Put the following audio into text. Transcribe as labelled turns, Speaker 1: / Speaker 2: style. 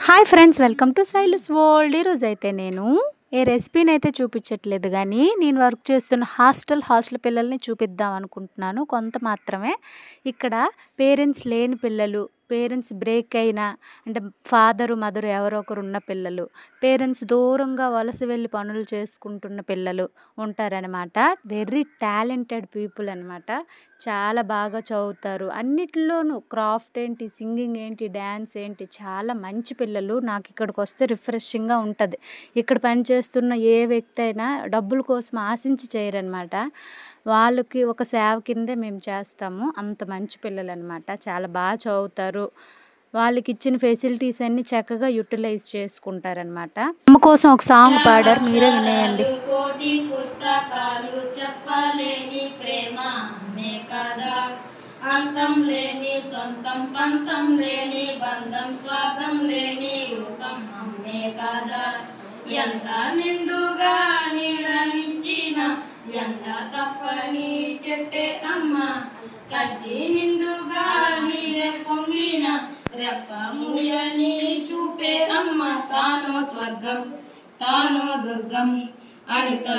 Speaker 1: Hi friends, welcome to Silas world. ఈరోజు అయితే నేను ఏ రెసిపీని అయితే చూపించట్లేదు, కానీ నేను వర్క్ చేస్తున్న హాస్టల్ పిల్లల్ని చూపిద్దాం అనుకుంటున్నాను. కొంత మాత్రమే. ఇక్కడ పేరెంట్స్ లేని పిల్లలు, పేరెంట్స్ బ్రేక్ అయినా అంటే ఫాదరు మదరు ఎవరో ఒకరు ఉన్న పిల్లలు, పేరెంట్స్ దూరంగా వలస వెళ్ళి పనులు చేసుకుంటున్న పిల్లలు ఉంటారనమాట. వెరీ టాలెంటెడ్ పీపుల్ అనమాట. చాలా బాగా చదువుతారు. అన్నిటిలోనూ క్రాఫ్ట్ ఏంటి, సింగింగ్ ఏంటి, డ్యాన్స్ ఏంటి, చాలా మంచి పిల్లలు. నాకు ఇక్కడికి వస్తే రిఫ్రెషింగ్గా ఉంటుంది. ఇక్కడ పనిచేస్తున్న ఏ వ్యక్తి అయినా డబ్బుల కోసం ఆశించి చేయరనమాట. వాళ్ళకి ఒక సేవ కిందే మేము చేస్తాము. అంత మంచి పిల్లలు అనమాట. చాలా బాగా చదువుతారు. వాళ్ళకి ఇచ్చిన ఫెసిలిటీస్ అన్ని చక్కగా యూటిలైజ్ చేసుకుంటారనమాట. అమ్మ కోసం ఒక సాంగ్ పాడారు, మీరే వినేయండి.
Speaker 2: కోటి పుస్తకాలు చెప్పలేని ప్రేమ అమ్మే కదా, అంతం లేని సొంతం పంతం లేని బంధం స్వార్థం లేని రూపం అమ్మే కదా. ఎంత నిండుగా నీడనిచ్చిన ఎంత తప్పని చెప్పే అమ్మ, కడ్డి నిండుగా నీరే పొంగిన రెప్ప ముయని చూపే అమ్మ. తానో స్వర్గం తానో దుర్గం అనిత